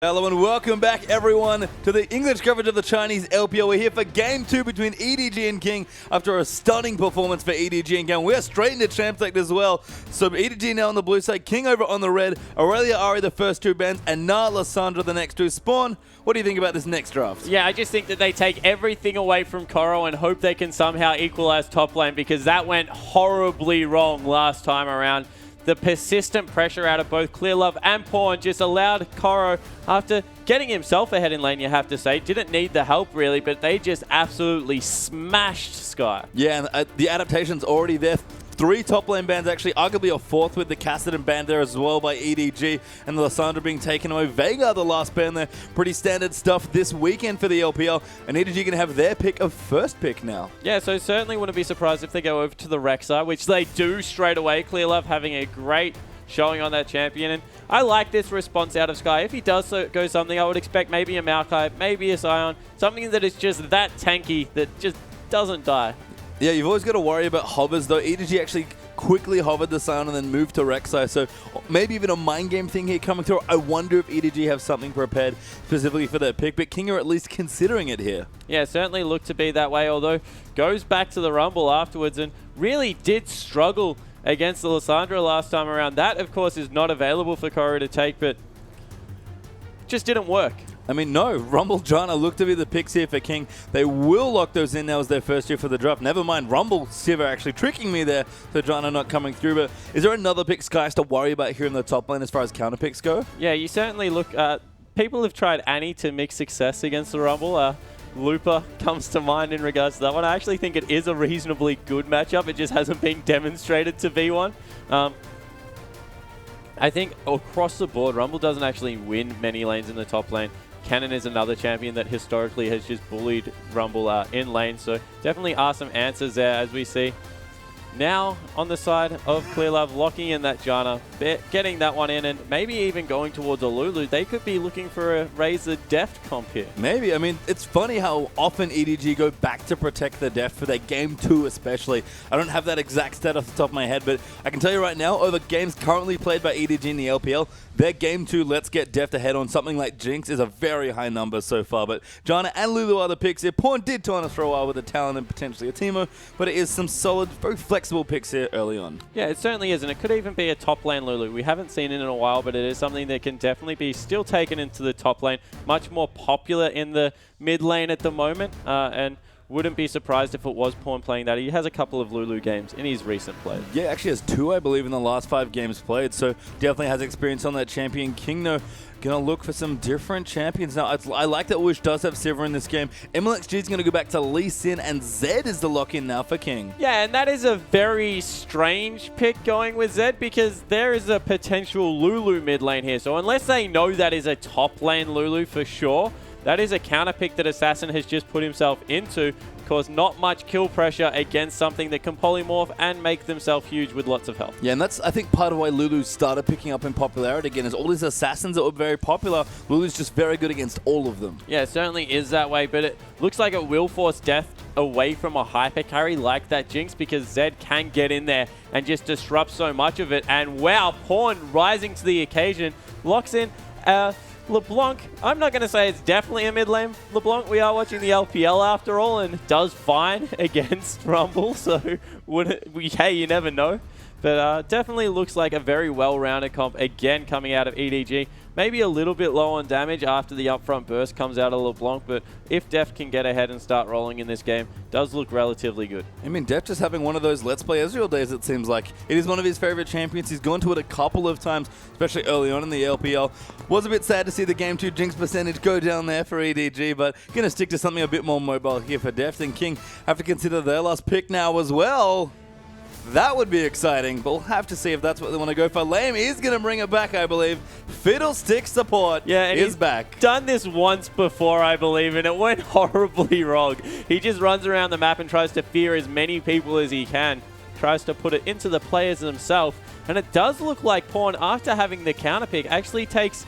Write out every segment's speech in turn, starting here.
Hello and welcome back everyone to the English coverage of the Chinese LPL. We're here for Game 2 between EDG and King after a stunning performance for EDG and King. We're straight into Champ Select as well. So EDG now on the blue side, King over on the red, Aurelia Ari the first two bans, and Na Lysandra the next two. Spawn, what do you think about this next draft? Yeah, I just think that they take everything away from Koro and hope they can somehow equalize top lane, because that went horribly wrong last time around. The persistent pressure out of both Clearlove and Pawn just allowed Koro, after getting himself ahead in lane, you have to say, didn't need the help really, but they just absolutely smashed Sky. Yeah, and the adaptation's already there. 3 top lane bans, actually, arguably a 4th with the Kassadin ban there as well by EDG, and the Lysandra being taken away. Vega, the last ban there. Pretty standard stuff this weekend for the LPL, and EDG going to have their pick of first pick now. Yeah, so certainly wouldn't be surprised if they go over to the Rek'Sai, which they do straight away. Clearlove having a great showing on that champion, and I like this response out of Sky. If he does go something, I would expect maybe a Maokai, maybe a Sion, something that is just that tanky that just doesn't die. Yeah, you've always got to worry about hovers, though. EDG actually quickly hovered the Sion and then moved to Rek'Sai, so maybe even a mind game thing here coming through. I wonder if EDG have something prepared specifically for that pick, but King are at least considering it here. Yeah, certainly looked to be that way, although goes back to the Rumble afterwards and really did struggle against the Lysandra last time around. That, of course, is not available for Koro to take, but just didn't work. I mean, no, Rumble, Jana look to be the picks here for King. They will lock those in now as their first year for the draft. Never mind, Rumble, Siva actually tricking me there, so Jana not coming through. But is there another pick Sky to worry about here in the top lane as far as counter picks go? Yeah, you certainly look, people have tried Annie to mix success against the Rumble. Looper comes to mind in regards to that one. I actually think it is a reasonably good matchup. It just hasn't been demonstrated to be one. I think across the board, Rumble doesn't actually win many lanes in the top lane. Cannon is another champion that historically has just bullied Rumble in lane, so definitely are some answers there as we see. Now on the side of Clearlove, locking in that Jana, getting that one in, and maybe even going towards a Lulu. They could be looking for a Razor Deft comp here. Maybe. I mean, it's funny how often EDG go back to protect the Deft for their Game 2 especially. I don't have that exact stat off the top of my head, but I can tell you right now, over games currently played by EDG in the LPL, their Game 2 Let's Get Deft ahead on something like Jinx is a very high number so far. But Jana and Lulu are the picks here. Pawn did taunt us for a while with a Talon and potentially a Teemo, but it is some solid, very flexible picks here early on. Yeah, it certainly is, and it could even be a top lane Lulu. We haven't seen it in a while, but it is something that can definitely be still taken into the top lane. Much more popular in the mid lane at the moment, and wouldn't be surprised if it was Pawn playing that. He has a couple of Lulu games in his recent play. Yeah, actually has 2, I believe, in the last 5 games played, so definitely has experience on that champion. King, though, going to look for some different champions. Now, I like that Wish does have Sivir in this game. MLXG is going to go back to Lee Sin, and Zed is the lock-in now for King. Yeah, and that is a very strange pick going with Zed, because there is a potential Lulu mid lane here. So unless they know that is a top lane Lulu for sure, that is a counter pick that Assassin has just put himself into. Cause not much kill pressure against something that can polymorph and make themselves huge with lots of health. Yeah, and that's, I think, part of why Lulu started picking up in popularity again, is all these assassins that were very popular. Lulu's just very good against all of them. Yeah, it certainly is that way, but it looks like it will force Death away from a hyper carry like that Jinx, because Zed can get in there and just disrupt so much of it. And wow, Pawn rising to the occasion, locks in LeBlanc. I'm not going to say it's definitely a mid lane LeBlanc. We are watching the LPL after all, and does fine against Rumble, so hey, you never know. But definitely looks like a very well-rounded comp, again, coming out of EDG. Maybe a little bit low on damage after the upfront burst comes out of LeBlanc, but if Deft can get ahead and start rolling in this game, does look relatively good. I mean, Deft is having one of those Let's Play Ezreal days, it seems like. It is one of his favorite champions. He's gone to it a couple of times, especially early on in the LPL. Was a bit sad to see the Game 2 Jinx percentage go down there for EDG, but going to stick to something a bit more mobile here for Deft, and King have to consider their last pick now as well. That would be exciting, but we'll have to see if that's what they want to go for. Lame is going to bring it back, I believe. Fiddlestick support is back. Done this once before, I believe, and it went horribly wrong. He just runs around the map and tries to fear as many people as he can. Tries to put it into the players themselves. And it does look like Pawn, after having the counter pick, actually takes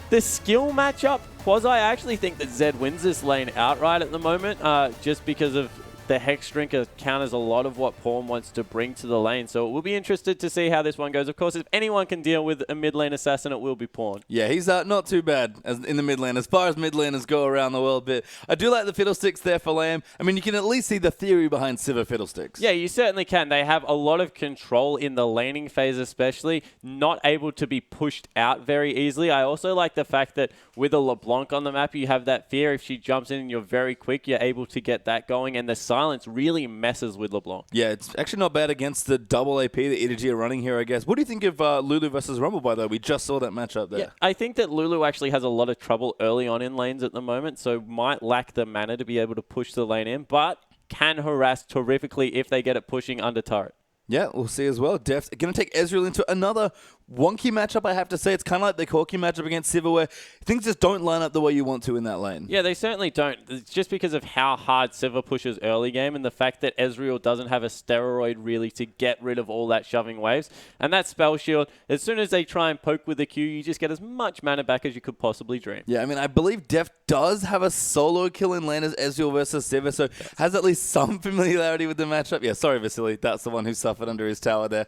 the skill matchup. I actually think that Zed wins this lane outright at the moment, just because of the Hex Drinker counters a lot of what Pawn wants to bring to the lane. So we'll be interested to see how this one goes. Of course, if anyone can deal with a mid lane assassin, it will be Pawn. Yeah, he's not too bad in the mid lane as far as mid laners go around the world. But I do like the Fiddlesticks there for Lamb. I mean, you can at least see the theory behind Sivir Fiddlesticks. Yeah, you certainly can. They have a lot of control in the laning phase especially, not able to be pushed out very easily. I also like the fact that with a LeBlanc on the map, you have that fear if she jumps in and you're very quick, you're able to get that going, and the silence really messes with LeBlanc. Yeah, it's actually not bad against the double AP that EDG are running here, I guess. What do you think of Lulu versus Rumble, by the way? We just saw that matchup there. Yeah, I think that Lulu actually has a lot of trouble early on in lanes at the moment, so might lack the mana to be able to push the lane in, but can harass terrifically if they get it pushing under turret. Yeah, we'll see as well. Def's going to take Ezreal into another wonky matchup, I have to say. It's kind of like the Corki matchup against Sivir, where things just don't line up the way you want to in that lane. Yeah, they certainly don't. It's just because of how hard Sivir pushes early game and the fact that Ezreal doesn't have a steroid really to get rid of all that shoving waves. And that spell shield, as soon as they try and poke with the Q, you just get as much mana back as you could possibly dream. Yeah, I mean, I believe Def does have a solo kill in lane as Ezreal versus Sivir, so has at least some familiarity with the matchup. Yeah, sorry, Vasily. That's the one who suffered under his tower there.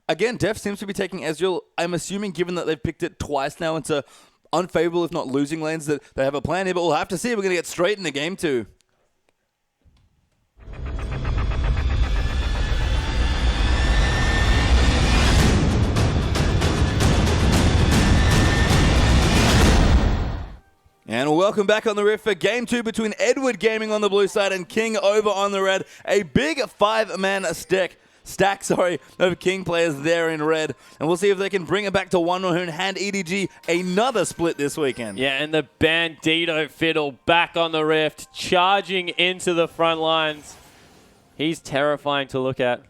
Again, Def seems to be taking Ezreal. I'm assuming, given that they've picked it twice now into unfavorable, if not losing lanes, that they have a plan here, but we'll have to see. We're going to get straight into game 2. And welcome back on the Rift for Game 2 between Edward Gaming on the blue side and King over on the red. A big 5-man stack of King players there in red. And we'll see if they can bring it back to 1-1 and hand EDG another split this weekend. Yeah, and the Bandito Fiddle back on the Rift, charging into the front lines. He's terrifying to look at,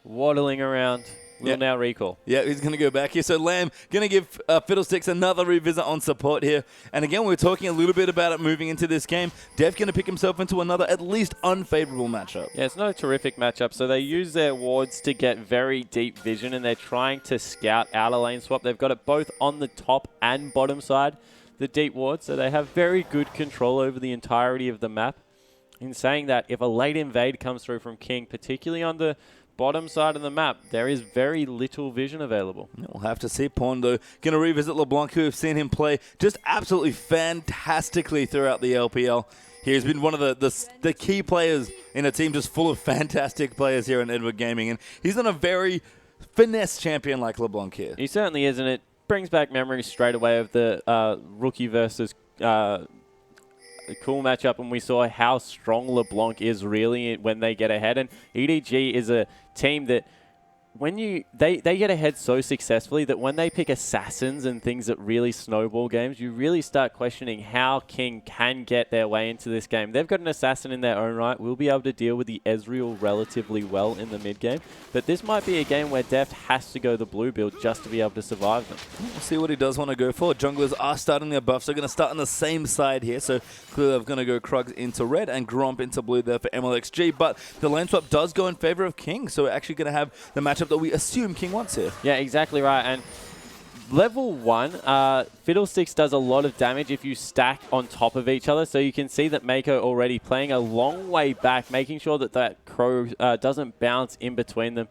waddling around. Will now recall. Yeah, he's going to go back here. So Lamb going to give Fiddlesticks another revisit on support here. And again, we were talking a little bit about it moving into this game. Dev going to pick himself into another at least unfavorable matchup. Yeah, it's not a terrific matchup. So they use their wards to get very deep vision, and they're trying to scout outer lane swap. They've got it both on the top and bottom side, the deep wards. So they have very good control over the entirety of the map. In saying that, if a late invade comes through from King, particularly on the bottom side of the map, there is very little vision available. We'll have to see. Pawn, though, going to revisit LeBlanc, who have seen him play just absolutely fantastically throughout the LPL. He's been one of the key players in a team just full of fantastic players here in Edward Gaming, and he's on a very finesse champion like LeBlanc here. He certainly is, and it brings back memories straight away of the rookie versus a cool matchup, and we saw how strong LeBlanc is really when they get ahead. And EDG is a team that when they get ahead so successfully that when they pick assassins and things that really snowball games, you really start questioning how King can get their way into this game. They've got an assassin in their own right. We'll be able to deal with the Ezreal relatively well in the mid game, but this might be a game where Deft has to go the blue build just to be able to survive them. We'll see what he does want to go for. Junglers are starting their buffs. They're going to start on the same side here, so clearly they're going to go Krugs into red and Gromp into blue there for MLXG, but the lane swap does go in favor of King, so we're actually going to have the matchup that we assume King wants here. Yeah, exactly right. And level 1, Fiddlesticks does a lot of damage if you stack on top of each other. So you can see that Mako already playing a long way back, making sure that that Crow doesn't bounce in between them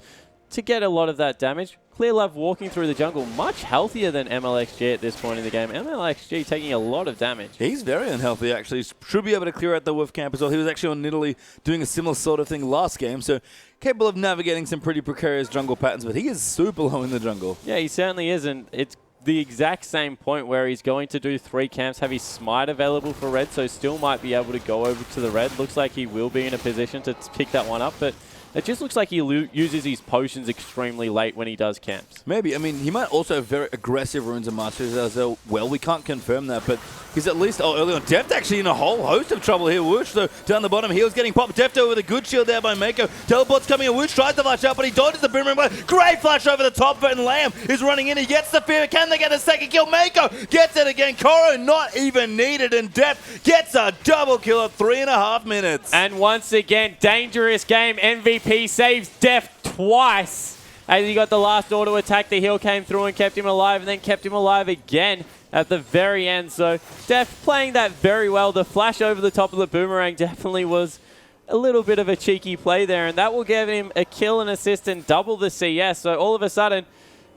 to get a lot of that damage. Clear Love walking through the jungle, much healthier than MLXG at this point in the game. MLXG taking a lot of damage. He's very unhealthy, actually. Should be able to clear out the Wolf camp as well. He was actually on Nidalee doing a similar sort of thing last game, so capable of navigating some pretty precarious jungle patterns, but he is super low in the jungle. Yeah, he certainly is, and it's the exact same point where he's going to do 3 camps, have his smite available for red, so still might be able to go over to the red. Looks like he will be in a position to pick that one up, but it just looks like he uses his potions extremely late when he does camps. Maybe. I mean, he might also have very aggressive runes and masters as well. We can't confirm that, but he's at least early on. Deft actually in a whole host of trouble here. Wooch, though, down the bottom. Heel's getting popped. Deft with a good shield there by Mako. Teleport's coming in. Wooch tries to flash out, but he dodges the boomerang. Great flash over the top, and Lamb is running in. He gets the fear. Can they get a second kill? Mako gets it again. Koro not even needed, and Deft gets a double kill at 3.5 minutes. And once again, dangerous game. MVP saves Deft twice. As he got the last auto attack, the heal came through and kept him alive, and then kept him alive again at the very end. So Deft playing that very well. The flash over the top of the boomerang definitely was a little bit of a cheeky play there, and that will give him a kill and assist and double the CS. So all of a sudden,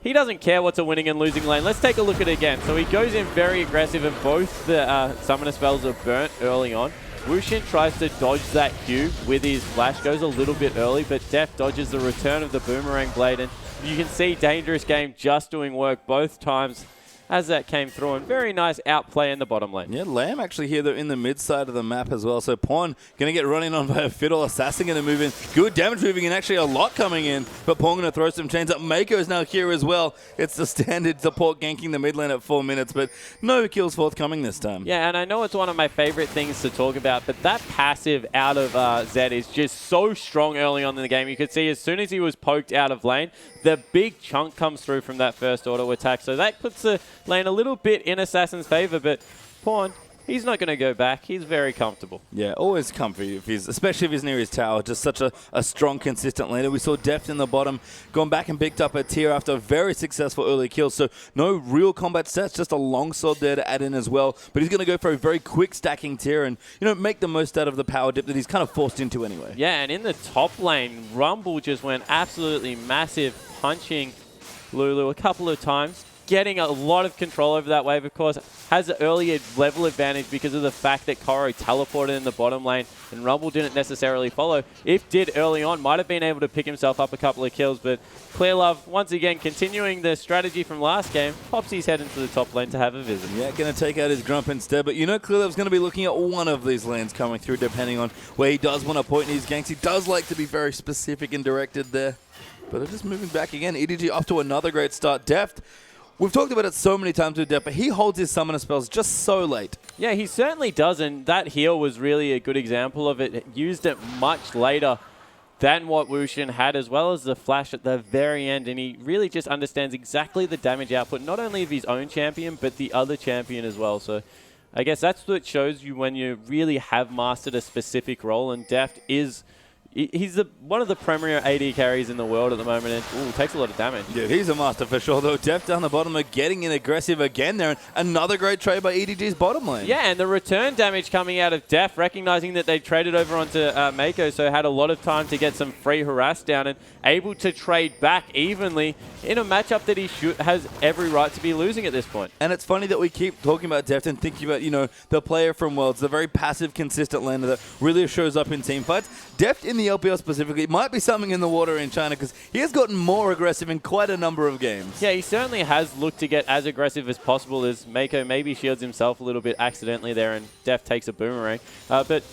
he doesn't care what's a winning and losing lane. Let's take a look at it again. So he goes in very aggressive, and both the summoner spells are burnt early on. Wushin tries to dodge that Q with his flash, goes a little bit early, but Def dodges the return of the Boomerang Blade, and you can see Dangerous Game just doing work both times as that came through, and very nice outplay in the bottom lane. Yeah, Lamb actually here, though, in the mid side of the map as well. So Pawn going to get running on by a Fiddle. Assassin going to move in. Good damage moving in, actually a lot coming in. But Pawn going to throw some chains up. Mako is now here as well. It's the standard support ganking the mid lane at 4 minutes, but no kills forthcoming this time. Yeah, and I know it's one of my favorite things to talk about, but that passive out of Zed is just so strong early on in the game. You could see as soon as he was poked out of lane, the big chunk comes through from that first auto attack. So that puts the lane a little bit in Assassin's favor, but Pawn, he's not going to go back. He's very comfortable. Yeah, always comfy, especially if he's near his tower. Just such a strong, consistent laner. We saw Deft in the bottom, gone back and picked up a tier after a very successful early kill. So no real combat sets, just a longsword there to add in as well. But he's going to go for a very quick stacking tier and, make the most out of the power dip that he's kind of forced into anyway. Yeah, and in the top lane, Rumble just went absolutely massive, punching Lulu a couple of times, getting a lot of control over that wave. Of course, has an earlier level advantage because of the fact that Koro teleported in the bottom lane and Rumble didn't necessarily follow. If did early on, might have been able to pick himself up a couple of kills, but Clearlove, once again, continuing the strategy from last game, pops his head into the top lane to have a visit. Yeah, going to take out his Grump instead, but Clearlove's going to be looking at one of these lanes coming through, depending on where he does want to point in his ganks. He does like to be very specific and directed there, but just moving back again. EDG off to another great start. Deft, we've talked about it so many times with Deft, but he holds his summoner spells just so late. Yeah, he certainly does, and that heal was really a good example of it. Used it much later than what Wushin had, as well as the flash at the very end, and he really just understands exactly the damage output, not only of his own champion, but the other champion as well. So I guess that's what shows you when you really have mastered a specific role, and Deft is... He's one of the premier AD carries in the world at the moment, and takes a lot of damage. Yeah, he's a master for sure, though. Deft down the bottom are getting in aggressive again there, and another great trade by EDG's bottom lane. Yeah, and the return damage coming out of Deft, recognizing that they traded over onto Mako, so had a lot of time to get some free harass down and able to trade back evenly in a matchup that he has every right to be losing at this point. And it's funny that we keep talking about Deft and thinking about, the player from Worlds, the very passive, consistent laner that really shows up in team fights. Deft in the LPL specifically might be something in the water in China because he has gotten more aggressive in quite a number of games. Yeah, he certainly has looked to get as aggressive as possible, as Mako maybe shields himself a little bit accidentally there and Deft takes a boomerang. But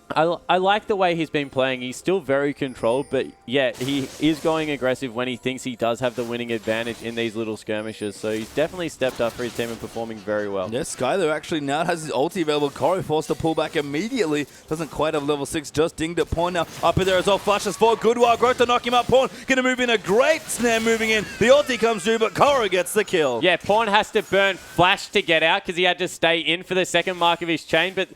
I like the way he's been playing. He's still very controlled, but yeah, he is going aggressive when he thinks he does have the winning advantage in these little skirmishes. So he's definitely stepped up for his team and performing very well. Yes, Skyler actually now has his ulti available. Koro forced to pull back immediately. Doesn't quite have level 6, just dinged at Pawn now. Up in there as well, flashes forward. Good wild growth to knock him up. Pawn going to move in, a great snare moving in. The ulti comes through, but Koro gets the kill. Yeah, Pawn has to burn flash to get out because he had to stay in for the second mark of his chain, but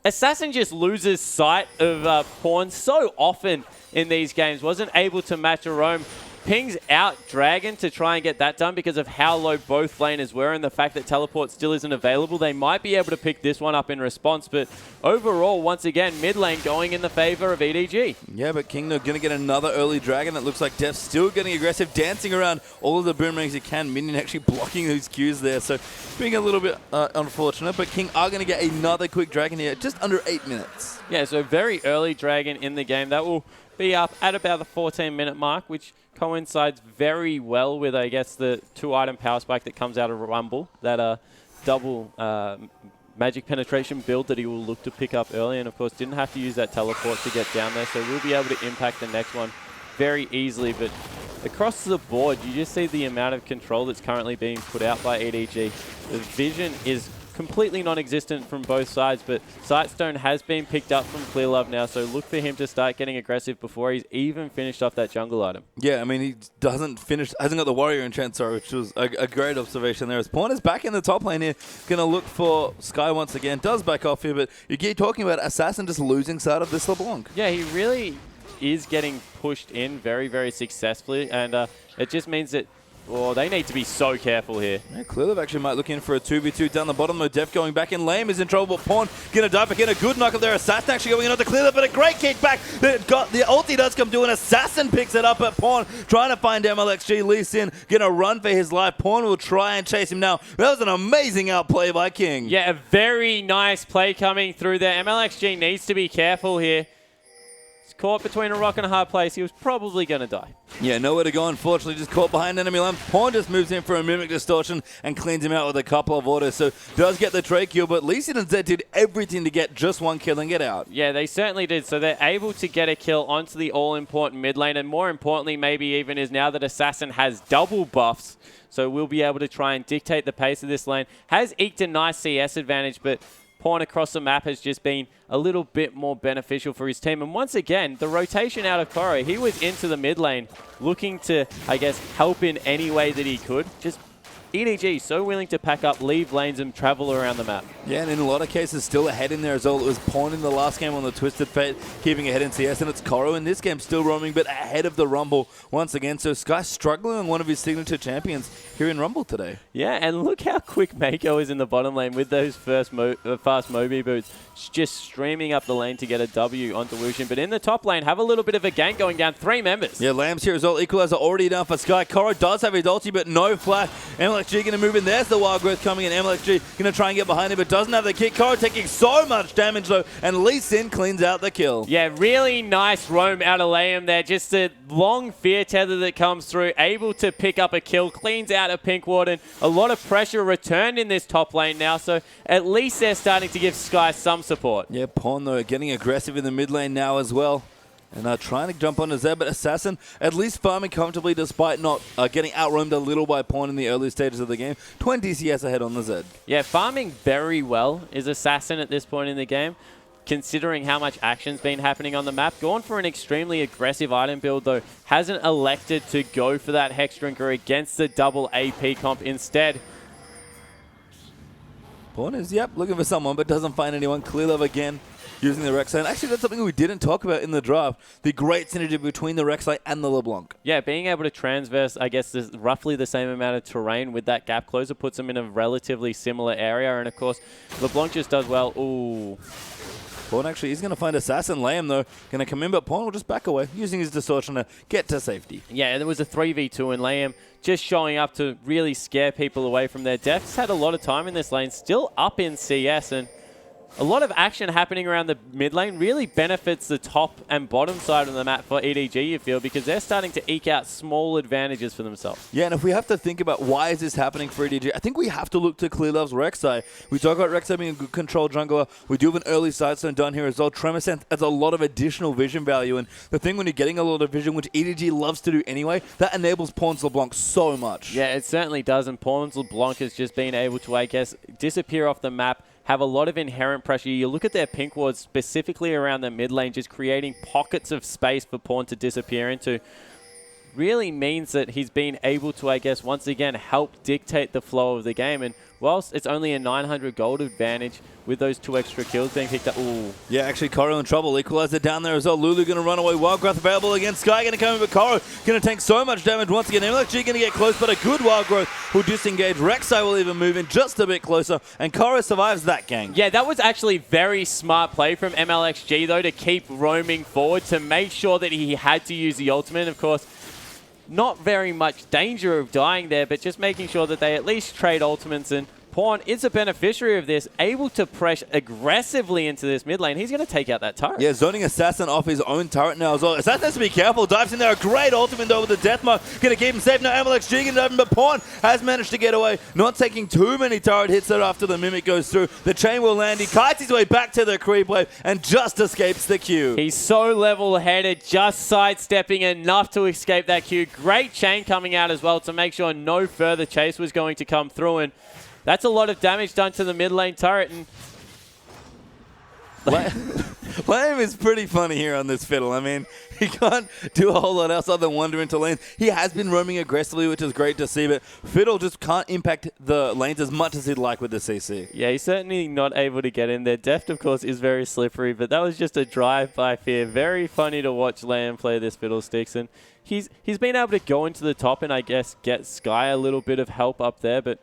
Assassin just loses sight of Pawn so often in these games. Wasn't able to match a roam. Pings out Dragon to try and get that done because of how low both laners were and the fact that teleport still isn't available. They might be able to pick this one up in response, but overall, once again, mid lane going in the favor of EDG. Yeah, but King going to get another early Dragon. It looks like Deft's still getting aggressive, dancing around all of the boomerangs he can. Minion actually blocking those Qs there, so being a little bit unfortunate, but King are going to get another quick Dragon here, just under 8 minutes. Yeah, so very early Dragon in the game. That will be up at about the 14-minute mark, which coincides very well with, I guess, the 2-item power spike that comes out of Rumble, that double magic penetration build that he will look to pick up early, and of course didn't have to use that teleport to get down there, so we'll be able to impact the next one very easily. But across the board, you just see the amount of control that's currently being put out by EDG. The vision is completely non-existent from both sides, but Sightstone has been picked up from Clearlove now, so look for him to start getting aggressive before he's even finished off that jungle item. Yeah, I mean, he hasn't got the Warrior Enchant, sorry, which was a great observation there. As Pawn is back in the top lane here, going to look for Sky once again. Does back off here, but you keep talking about Assassin just losing sight of this LeBlanc. Yeah, he really is getting pushed in very, very successfully, and it just means that Oh, they need to be so careful here. Yeah, Clearlove actually might look in for a 2v2 down the bottom, though. Def going back in. Lame is in trouble, but Pawn gonna dive back in. A good knock up there. Assassin actually going in onto Clearlove, but a great kickback. The ulti does come through, and Assassin picks it up at Pawn, trying to find MLXG. Lee Sin gonna run for his life. Pawn will try and chase him now. That was an amazing outplay by King. Yeah, a very nice play coming through there. MLXG needs to be careful here. Caught between a rock and a hard place. He was probably going to die. Yeah, nowhere to go, unfortunately. Just caught behind enemy line. Pawn just moves in for a Mimic Distortion and cleans him out with a couple of autos. So does get the trade kill, but Lee Sin and Zed did everything to get just one kill and get out. Yeah, they certainly did. So they're able to get a kill onto the all-important mid lane. And more importantly, maybe even is now that Assassin has double buffs. So we'll be able to try and dictate the pace of this lane. Has eked a nice CS advantage, but Pawn across the map has just been a little bit more beneficial for his team. And once again, the rotation out of Koro, he was into the mid lane looking to, I guess, help in any way that he could. Just EDG so willing to pack up, leave lanes, and travel around the map. Yeah, and in a lot of cases, still ahead in there as well. It was Pawn in the last game on the Twisted Fate, keeping ahead in CS, and it's Koro in this game, still roaming, but ahead of the Rumble once again. So Sky struggling on one of his signature champions here in Rumble today. Yeah, and look how quick Mako is in the bottom lane with those fast Moby boots, just streaming up the lane to get a W onto Wushin. But in the top lane, have a little bit of a gank going down. 3 members. Yeah, Lamb's here as well. Equalizer already down for Sky. Koro does have his ulti, but no flash. MLXG going to move in. There's the Wild Growth coming in. MLXG going to try and get behind him, but doesn't have the kick. Koro taking so much damage, though, and Lee Sin cleans out the kill. Yeah, really nice roam out of Liam there. Just a long fear tether that comes through, able to pick up a kill, cleans out a Pink Warden. A lot of pressure returned in this top lane now, so at least they're starting to give Sky some support. Yeah, Pawn, though, getting aggressive in the mid lane now as well. And trying to jump onto Zed, but Assassin at least farming comfortably despite not getting outroamed a little by Pawn in the early stages of the game. 20 CS ahead on the Zed. Yeah, farming very well is Assassin at this point in the game, considering how much action's been happening on the map. Gone for an extremely aggressive item build, though. Hasn't elected to go for that Hex Drinker against the double AP comp instead. Pawn is, yep, looking for someone, but doesn't find anyone. Clearlove again, using the Rek'Sai. And actually, that's something we didn't talk about in the draft. The great synergy between the Rek'Sai and the LeBlanc. Yeah, being able to transverse, I guess, roughly the same amount of terrain with that gap closer puts them in a relatively similar area. And, of course, LeBlanc just does well. Ooh. Pawn actually is going to find Assassin. Lamb, though, going to come in, but Pawn will just back away, using his distortion to get to safety. Yeah, and there was a 3v2, and Lamb just showing up to really scare people away from their deaths. Had a lot of time in this lane, still up in CS, and a lot of action happening around the mid lane really benefits the top and bottom side of the map for EDG, you feel, because they're starting to eke out small advantages for themselves. Yeah, and if we have to think about why is this happening for EDG, I think we have to look to Clearlove's Rek'Sai. We talk about Rek'Sai being a good control jungler. We do have an early sidestone done here as well. Tremor has a lot of additional vision value, and the thing when you're getting a lot of vision, which EDG loves to do anyway, that enables Pawn's LeBlanc so much. Yeah, it certainly does, and Pawn's LeBlanc has just been able to, I guess, disappear off the map, have a lot of inherent pressure. You look at their pink wards specifically around the mid lane, just creating pockets of space for Pawn to disappear into. Really means that he's been able to, I guess, once again, help dictate the flow of the game. And whilst it's only a 900 gold advantage with those 2 extra kills being picked up. Ooh. Yeah, actually, Koro in trouble. Equalizer down there as well. Lulu going to run away. Wild Growth available against Sky. Going to come in, but Koro going to take so much damage once again. MLXG going to get close, but a good Wild Growth will disengage. Rek'Sai will even move in just a bit closer, and Koro survives that gang. Yeah, that was actually very smart play from MLXG, though, to keep roaming forward, to make sure that he had to use the ultimate. Of course, not very much danger of dying there, but just making sure that they at least trade ultimates. And Pawn is a beneficiary of this, able to press aggressively into this mid lane. He's going to take out that turret. Yeah, zoning Assassin off his own turret now as well. Assassin has to be careful. Dives in there. A great ultimate though with the death mark. Going to keep him safe. Now MLXG going to dive in, but Pawn has managed to get away. Not taking too many turret hits there after the Mimic goes through. The chain will land. He kites his way back to the creep wave and just escapes the Q. He's so level-headed, just sidestepping enough to escape that Q. Great chain coming out as well to make sure no further chase was going to come through. And that's a lot of damage done to the mid lane turret. And Lamb is pretty funny here on this fiddle. I mean, he can't do a whole lot else other than wander into lanes. He has been roaming aggressively, which is great to see, but Fiddle just can't impact the lanes as much as he'd like with the CC. Yeah, he's certainly not able to get in there. Deft, of course, is very slippery, but that was just a drive-by fear. Very funny to watch Lamb play this Fiddlesticks, and he's been able to go into the top and, I guess, get Sky a little bit of help up there, but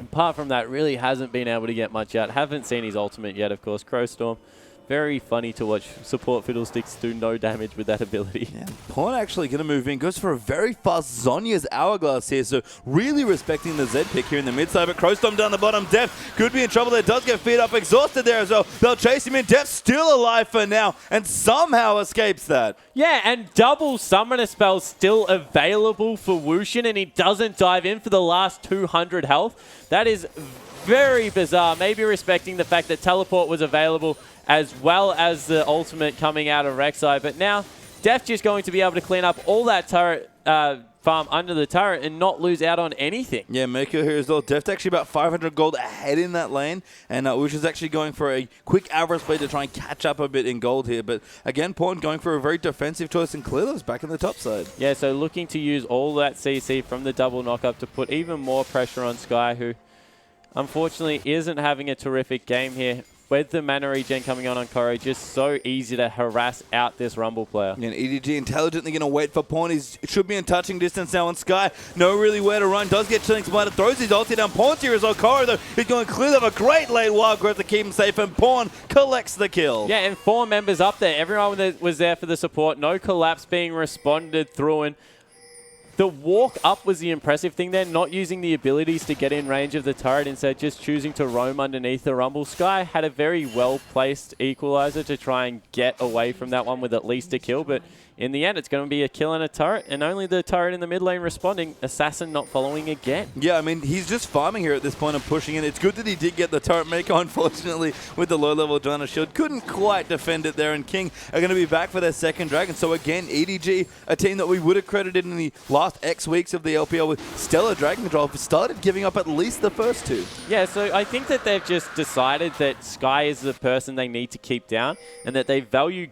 apart from that, really hasn't been able to get much out. Haven't seen his ultimate yet, of course. Crowstorm. Very funny to watch support Fiddlesticks do no damage with that ability. Yeah. Pawn actually going to move in. Goes for a very fast Zhonya's Hourglass here. So really respecting the Z pick here in the mid side. But Crowstorm down the bottom. Def could be in trouble there. Does get feed up. Exhausted there as well. They'll chase him in. Def still alive for now. And somehow escapes that. Yeah, and double Summoner Spell still available for Wushin. And he doesn't dive in for the last 200 health. That is very bizarre. Maybe respecting the fact that Teleport was available as well as the ultimate coming out of Rek'Sai. But now, Def just going to be able to clean up all that turret farm under the turret and not lose out on anything. Yeah, Mako here as well. Def actually about 500 gold ahead in that lane. And Ush is actually going for a quick average play to try and catch up a bit in gold here. But again, Pawn going for a very defensive choice, and Clearlow's back in the top side. Yeah, so looking to use all that CC from the double knock-up to put even more pressure on Sky, who unfortunately isn't having a terrific game here. With the mana regen coming on Koro, just so easy to harass out this Rumble player. And EDG intelligently going to wait for Pawn. He should be in touching distance now on Sky. No really where to run. Does get Chilling Spider. Throws his ulti down. Pawn's here as well. Koro, though, he's going clear of a great late wild growth to keep him safe. And Pawn collects the kill. Yeah, and 4 members up there. Everyone that was there for the support. No collapse being responded through. And the walk up was the impressive thing there, not using the abilities to get in range of the turret, instead just choosing to roam underneath the Rumble. Sky had a very well-placed equalizer to try and get away from that one with at least a kill, but in the end, it's going to be a kill and a turret, and only the turret in the mid lane responding. Assassin not following again. Yeah, I mean, he's just farming here at this point and pushing in. It's good that he did get the turret Mako, unfortunately, with the low-level Johanna Shield. Couldn't quite defend it there, and King are going to be back for their second Dragon. So again, EDG, a team that we would have credited in the last X weeks of the LPL with stellar Dragon Control, started giving up at least the first 2. Yeah, so I think that they've just decided that Sky is the person they need to keep down, and that they value,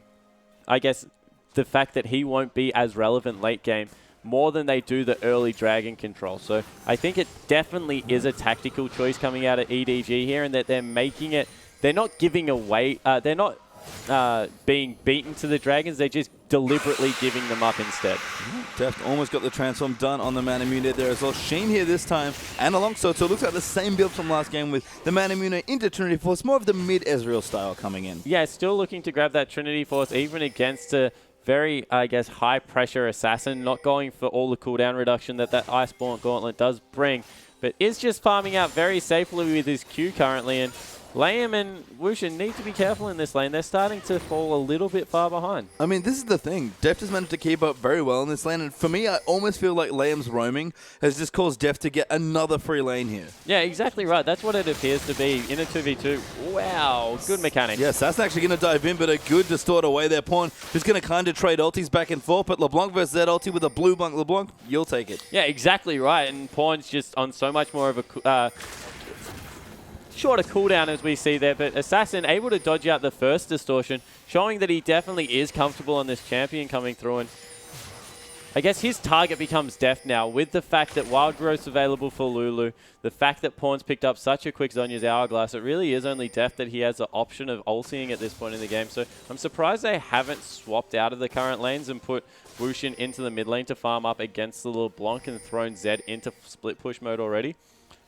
I guess, the fact that he won't be as relevant late game more than they do the early Dragon Control. So I think it definitely is a tactical choice coming out of EDG here, and that they're making it, they're not giving away, they're not being beaten to the Dragons, they're just deliberately giving them up instead. Deft almost got the transform done on the Manamune there as well. Sheen here this time, and alongside, so it looks like the same build from last game with the Manamune into Trinity Force, more of the mid-Ezreal style coming in. Yeah, still looking to grab that Trinity Force, even against a very, I guess, high-pressure Assassin, not going for all the cooldown reduction that Iceborne Gauntlet does bring, but is just farming out very safely with his Q currently, and Liam and Wushin need to be careful in this lane. They're starting to fall a little bit far behind. I mean, this is the thing. Deft has managed to keep up very well in this lane, and for me, I almost feel like Liam's roaming has just caused Deft to get another free lane here. Yeah, exactly right. That's what it appears to be in a 2v2. Wow, good mechanics. Yes, that's actually going to dive in, but a good distort away there. Pawn just going to kind of trade ultis back and forth, but LeBlanc versus Zed ulti with a blue bunk. LeBlanc, you'll take it. Yeah, exactly right, and Pawn's just on so much more of a shorter cooldown as we see there, but Assassin able to dodge out the first distortion, showing that he definitely is comfortable on this champion coming through, and I guess his target becomes Deft now with the fact that Wild Growth's available for Lulu, the fact that Pawn's picked up such a quick Zhonya's Hourglass. It really is only Deft that he has the option of ulting at this point in the game, so I'm surprised they haven't swapped out of the current lanes and put Wushin into the mid lane to farm up against the LeBlanc and thrown Zed into split push mode already.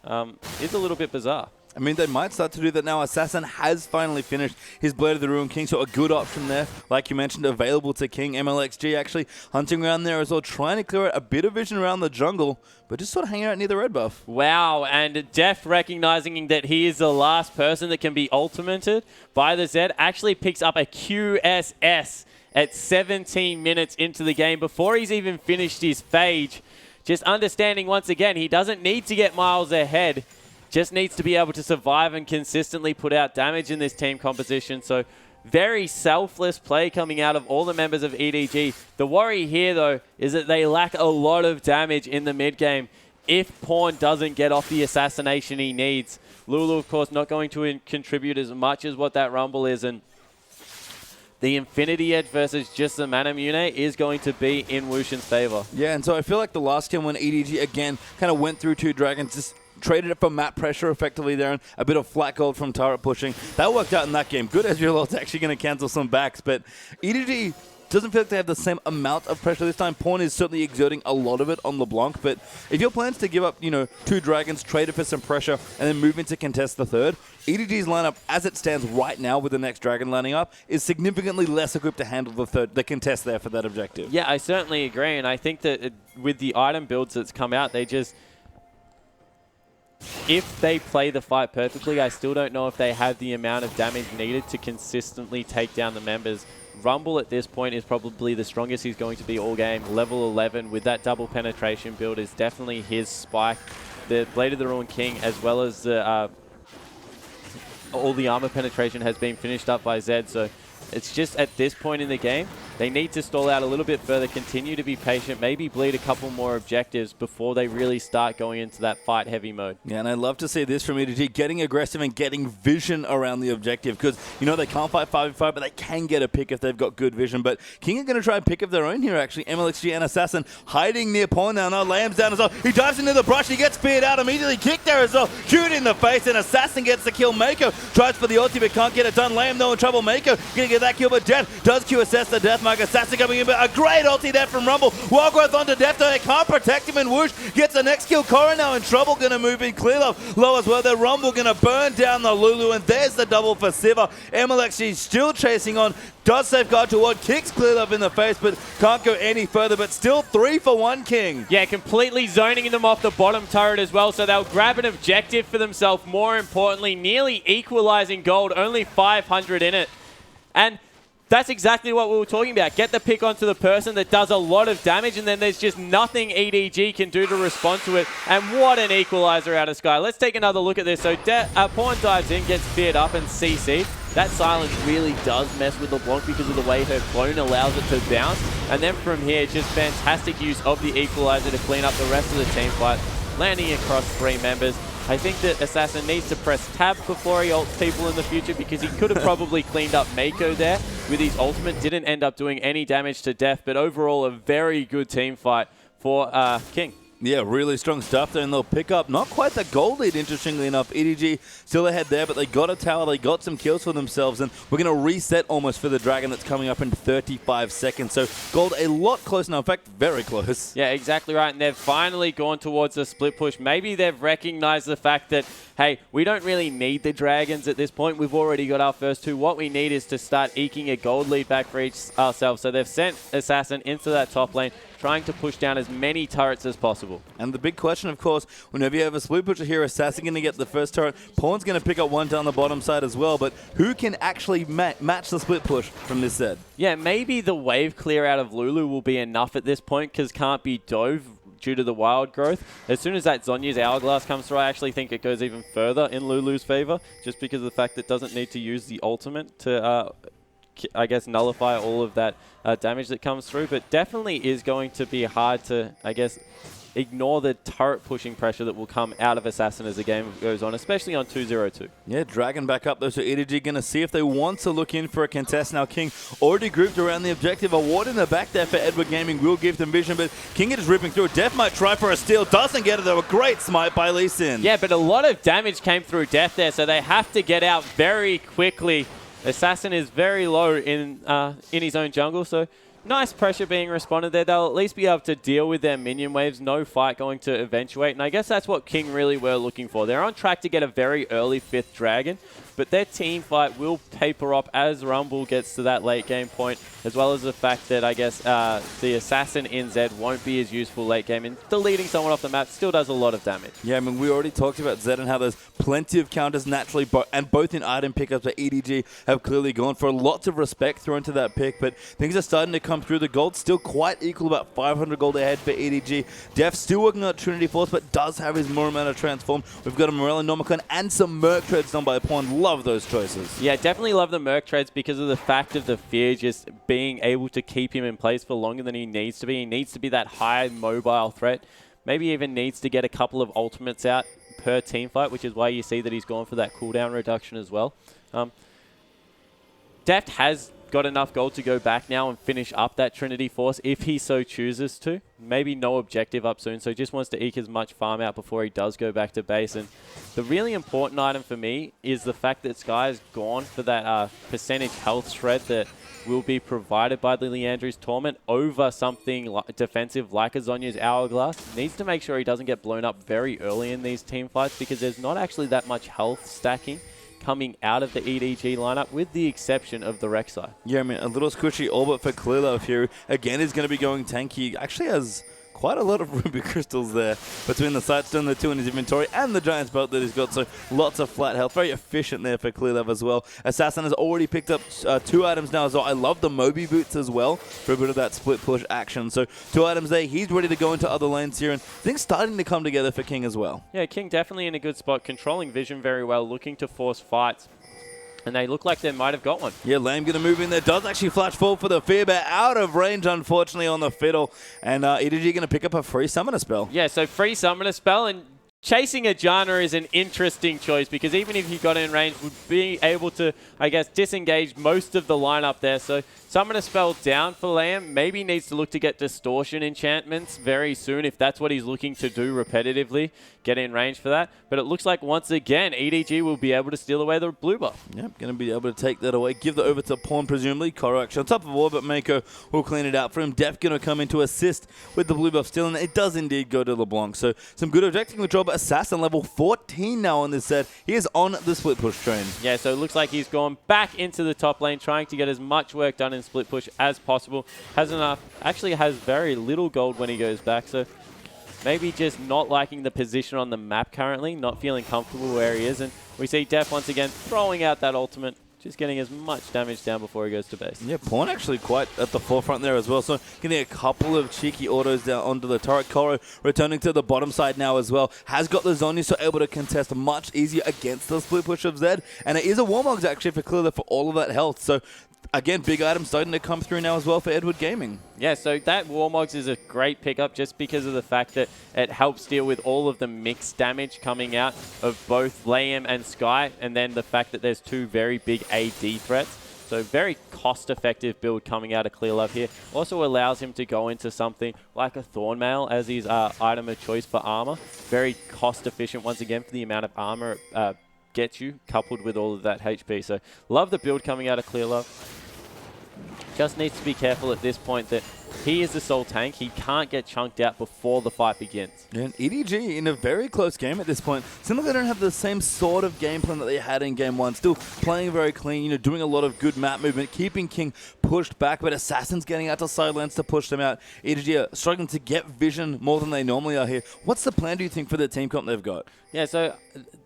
It's a little bit bizarre. I mean, they might start to do that now. Assassin has finally finished his Blade of the Ruined King, so a good option there. Like you mentioned, available to King. MLXG actually hunting around there as well, trying to clear out a bit of vision around the jungle, but just sort of hanging out near the red buff. Wow, and Deft recognizing that he is the last person that can be ultimated by the Zed, actually picks up a QSS at 17 minutes into the game before he's even finished his phage. Just understanding once again, he doesn't need to get miles ahead. Just needs to be able to survive and consistently put out damage in this team composition. So very selfless play coming out of all the members of EDG. The worry here, though, is that they lack a lot of damage in the mid game if Pawn doesn't get off the assassination he needs. Lulu, of course, not going to contribute as much as what that Rumble is. And the Infinity Edge versus just the Manamune is going to be in Wushin's favor. Yeah, and so I feel like the last game when EDG again kind of went through 2 dragons, just traded it for map pressure effectively there and a bit of flat gold from turret pushing. That worked out in that game. Good Ezreal ult's actually going to cancel some backs, but EDG doesn't feel like they have the same amount of pressure this time. Pawn is certainly exerting a lot of it on LeBlanc, but if your plan is to give up, 2 dragons, trade it for some pressure, and then move in to contest the third, EDG's lineup, as it stands right now with the next dragon lining up, is significantly less equipped to handle the contest there for that objective. Yeah, I certainly agree, and I think that with the item builds that's come out, they just... If they play the fight perfectly, I still don't know if they have the amount of damage needed to consistently take down the members. Rumble at this point is probably the strongest he's going to be all game. Level 11 with that double penetration build is definitely his spike. The Blade of the Ruined King, as well as the, all the armor penetration has been finished up by Zed. So it's just at this point in the game, they need to stall out a little bit further, continue to be patient, maybe bleed a couple more objectives before they really start going into that fight-heavy mode. Yeah, and I'd love to see this from EDG, getting aggressive and getting vision around the objective, because, they can't fight 5v5, but they can get a pick if they've got good vision. But King are going to try and pick of their own here, actually. MLXG and Assassin hiding near Pawn now. Lamb's down as well. He dives into the brush. He gets speared out immediately. Kicked there as well. Shoot in the face, and Assassin gets the kill. Mako tries for the ulti, but can't get it done. Lamb, though, in trouble. Mako going to get that kill, but Jet does Q assess the death mark. Assassin coming in, but a great ulti there from Rumble. Wild Growth onto Death, though. They can't protect him, and Whoosh gets the next kill. Korra now in trouble, going to move in. Clearlove low as well. There, Rumble going to burn down the Lulu, and there's the double for Siva. MLXG still chasing on. Does safeguard toward, kicks Clearlove in the face, but can't go any further, but still 3 for 1, King. Yeah, completely zoning them off the bottom turret as well, so they'll grab an objective for themselves. More importantly, nearly equalizing gold, only 500 in it. And that's exactly what we were talking about. Get the pick onto the person that does a lot of damage, and then there's just nothing EDG can do to respond to it. And what an equalizer out of Sky. Let's take another look at this. So Pawn dives in, gets feared up, and CC'd. That silence really does mess with LeBlanc because of the way her clone allows it to bounce. And then from here, just fantastic use of the equalizer to clean up the rest of the team fight, landing across 3 members. I think that Assassin needs to press tab before he ults people in the future, because he could have probably cleaned up Mako there with his ultimate. Didn't end up doing any damage to Death, but overall a very good team fight for King. Yeah, really strong stuff there, and they'll pick up not quite the gold lead, interestingly enough. EDG still ahead there, but they got a tower, they got some kills for themselves, and we're going to reset almost for the Dragon that's coming up in 35 seconds. So gold a lot closer now, in fact, very close. Yeah, exactly right, and they've finally gone towards the split push. Maybe they've recognized the fact that, hey, we don't really need the Dragons at this point. We've already got our first 2. What we need is to start eking a gold lead back for ourselves. So they've sent Assassin into that top lane, trying to push down as many turrets as possible. And the big question, of course, whenever you have a split pusher here, Assassin going to get the first turret. Pawn's going to pick up one down the bottom side as well, but who can actually match the split push from this set? Yeah, maybe the wave clear out of Lulu will be enough at this point, because can't be dove due to the wild growth. As soon as that Zhonya's Hourglass comes through, I actually think it goes even further in Lulu's favor, just because of the fact that it doesn't need to use the ultimate to I guess, nullify all of that damage that comes through, but definitely is going to be hard to, I guess, ignore the turret pushing pressure that will come out of Assassin as the game goes on, especially on 2-0-2. Yeah, Dragon back up though, so EDG going to see if they want to look in for a contest. Now King already grouped around the objective. A ward in the back there for Edward Gaming will give them vision, but King is ripping through. Death might try for a steal, doesn't get it though. A great smite by Lee Sin. Yeah, but a lot of damage came through Death there, so they have to get out very quickly. Assassin is very low in his own jungle, so nice pressure being responded there. They'll at least be able to deal with their minion waves. No fight going to eventuate, and I guess that's what King really were looking for. They're on track to get a very early 5th Dragon, but their team fight will taper up as Rumble gets to that late game point, as well as the fact that I guess the Assassin in Zed won't be as useful late game, and deleting someone off the map still does a lot of damage. Yeah, I mean, we already talked about Zed and how there's plenty of counters naturally, and both in item pickups that EDG have clearly gone for. Lots of respect thrown to that pick, but things are starting to come through. The gold still quite equal, about 500 gold ahead for EDG. Def still working on Trinity Force, but does have his more amount of transform. We've got a Morello Nomicon and some Merc trades done by Pawn. Love those choices. Yeah, definitely love the Merc trades because of the fact of the fear just being able to keep him in place for longer than he needs to be. He needs to be that high mobile threat. Maybe even needs to get a couple of ultimates out per team fight, which is why you see that he's gone for that cooldown reduction as well. Deft has got enough gold to go back now and finish up that Trinity Force if he so chooses to. Maybe no objective up soon, so just wants to eke as much farm out before he does go back to base. And the really important item for me is the fact that Sky has gone for that percentage health shred that will be provided by the Leandry's Torment over something defensive like a Zhonya's Hourglass. Needs to make sure he doesn't get blown up very early in these team fights because there's not actually that much health stacking coming out of the EDG lineup, with the exception of the Rek'Sai. Yeah, I mean, a little squishy orbit for Clearlove here. Again, is going to be going tanky. Actually has quite a lot of ruby crystals there between the Sightstone, the 2 in his inventory, and the Giant's Belt that he's got, so lots of flat health. Very efficient there for Clearlove as well. Assassin has already picked up 2 items now as well. I love the Moby Boots as well for a bit of that split push action. So 2 items there. He's ready to go into other lanes here, and things starting to come together for King as well. Yeah, King definitely in a good spot, controlling vision very well, looking to force fights. And they look like they might have got one. Yeah, Lamb going to move in there. Does actually flash forward for the Fear Bear. Out of range, unfortunately, on the Fiddle. And EDG going to pick up a free Summoner spell. Yeah, so free Summoner spell. And chasing a Janna is an interesting choice because even if he got in range, would be able to, I guess, disengage most of the lineup there. So Summoner spell down for Lamb. Maybe needs to look to get Distortion enchantments very soon if that's what he's looking to do repetitively. Get in range for that. But it looks like once again, EDG will be able to steal away the blue buff. Yep, going to be able to take that away. Give that over to Pawn, presumably. Koro actually on top of orbit. Mako will clean it out for him. Def going to come in to assist with the blue buff still, and it does indeed go to LeBlanc. So some good objective control, but Assassin level 14 now on this set. He is on the split push train. Yeah, so it looks like he's gone back into the top lane, trying to get as much work done in split push as possible. Has enough, actually has very little gold when he goes back, so maybe just not liking the position on the map currently, not feeling comfortable where he is. And we see Def once again throwing out that ultimate, just getting as much damage down before he goes to base. Yeah, Pawn actually quite at the forefront there as well. So getting a couple of cheeky autos down onto the turret. Koro returning to the bottom side now as well. Has got the Zhonya's, so able to contest much easier against the split push of Zed. And it is a Warmogs actually for Clearlove for all of that health. So again, big items starting to come through now as well for Edward Gaming. Yeah, so that Warmogs is a great pickup just because of the fact that it helps deal with all of the mixed damage coming out of both Layem and Sky, and then the fact that there's 2 very big AD threats. So very cost-effective build coming out of Clearlove here. Also allows him to go into something like a Thornmail as his item of choice for armor. Very cost-efficient once again for the amount of armor it gets you, coupled with all of that HP. So love the build coming out of Clearlove. Just needs to be careful at this point that he is the sole tank. He can't get chunked out before the fight begins. And EDG in a very close game at this point. Seems like they don't have the same sort of game plan that they had in game 1. Still playing very clean, doing a lot of good map movement, keeping King pushed back, but Assassin's getting out to sidelines to push them out. EDG are struggling to get vision more than they normally are here. What's the plan, do you think, for the team comp they've got? Yeah, so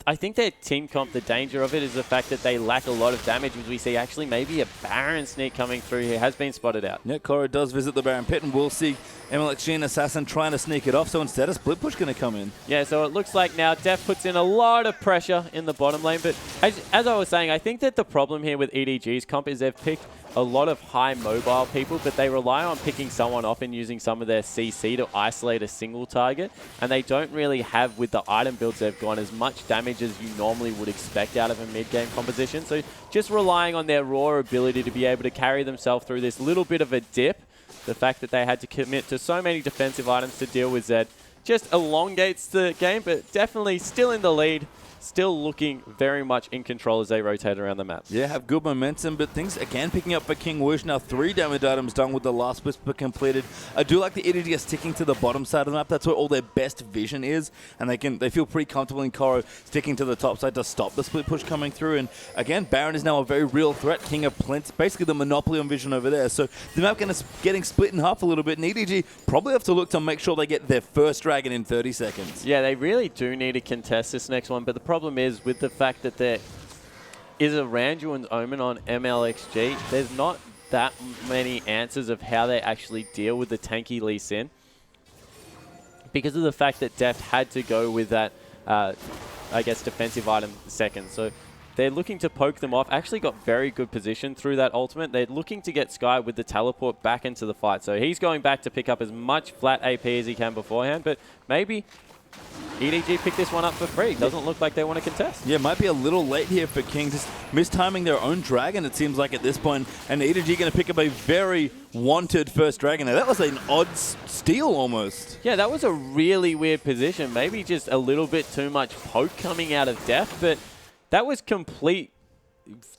I think their team comp, the danger of it is the fact that they lack a lot of damage, as we see actually maybe a Baron sneak coming through here has been spotted out. Yeah, Koro does visit the Baron pit, and we'll see MLXG and Assassin trying to sneak it off, so instead a split push going to come in. Yeah, so it looks like now Def puts in a lot of pressure in the bottom lane, but as I was saying, I think that the problem here with EDG's comp is they've picked a lot of high mobile people, but they rely on picking someone off and using some of their CC to isolate a single target, and they don't really have, with the item builds they've gone, as much damage as you normally would expect out of a mid-game composition. So just relying on their raw ability to be able to carry themselves through this little bit of a dip, the fact that they had to commit to so many defensive items to deal with Zed, just elongates the game, but definitely still in the lead. Still looking very much in control as they rotate around the map. Yeah, have good momentum, but things again picking up for King Woosh. Now 3 damage items done with the last Whisper completed. I do like the EDG are sticking to the bottom side of the map. That's where all their best vision is, and they feel pretty comfortable in Koro sticking to the top side to stop the split push coming through. And again, Baron is now a very real threat. King of Plint, basically the monopoly on vision over there. So the map getting split in half a little bit, and EDG probably have to look to make sure they get their first dragon in 30 seconds. Yeah, they really do need to contest this next one, but the problem is with the fact that there is a Randuin's Omen on MLXG, there's not that many answers of how they actually deal with the tanky Lee Sin, because of the fact that Deft had to go with that, I guess, defensive item second. So they're looking to poke them off. Actually got very good position through that ultimate. They're looking to get Sky with the teleport back into the fight. So he's going back to pick up as much flat AP as he can beforehand, but maybe EDG picked this one up for free. Doesn't look like they want to contest. Yeah, might be a little late here for King. Just mistiming their own dragon, it seems like, at this point. And EDG going to pick up a very wanted first dragon. Now, that was an odd steal almost. Yeah, that was a really weird position. Maybe just a little bit too much poke coming out of Def, but that was complete.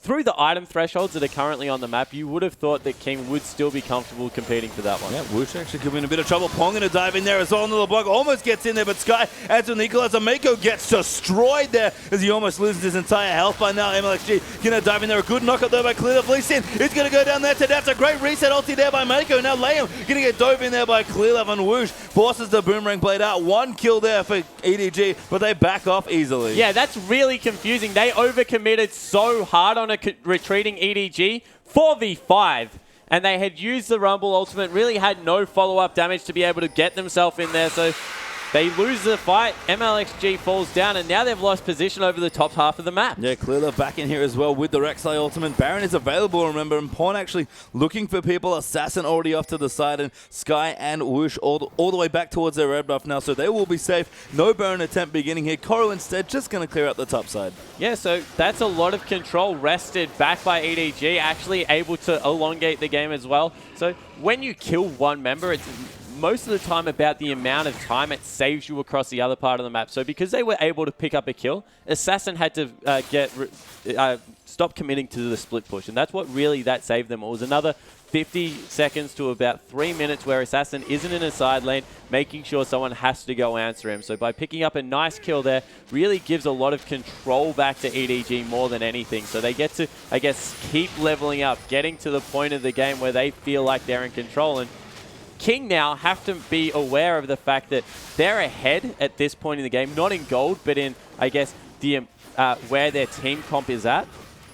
Through the item thresholds that are currently on the map, you would have thought that King would still be comfortable competing for that one. Yeah, Woosh actually could be in a bit of trouble. Pong going to dive in there as well. Another block almost gets in there, but Sky adds with an equalizer. Mako gets destroyed there as he almost loses his entire health by now. MLXG going to dive in there. A good knockup there by Clear. Lee Sin is going to go down there to That's a great reset ulti there by Mako. Now Liam going to get dove in there by Clear, and Woosh forces the boomerang blade out. One kill there for EDG, but they back off easily. Yeah, that's really confusing. They overcommitted so hard on a retreating EDG 4v5, and they had used the Rumble ultimate, really had no follow-up damage to be able to get themselves in there, so they lose the fight. MLXG falls down, and now they've lost position over the top half of the map. Yeah, Clearlove back in here as well with the Rek'Sai ultimate. Baron is available, remember, and Pawn actually looking for people. Assassin already off to the side, and Sky and Woosh all the way back towards their red buff now, so they will be safe. No Baron attempt beginning here. Koro instead just going to clear out the top side. Yeah, so that's a lot of control wrested back by EDG, actually able to elongate the game as well. So when you kill one member, it's most of the time about the amount of time it saves you across the other part of the map. So because they were able to pick up a kill, Assassin had to stop committing to the split push, and that's what really that saved them. It was another 50 seconds to about 3 minutes where Assassin isn't in a side lane, making sure someone has to go answer him. So by picking up a nice kill there, really gives a lot of control back to EDG more than anything. So they get to, I guess, keep leveling up, getting to the point of the game where they feel like they're in control. And King now have to be aware of the fact that they're ahead at this point in the game, not in gold, but in, I guess, the where their team comp is at,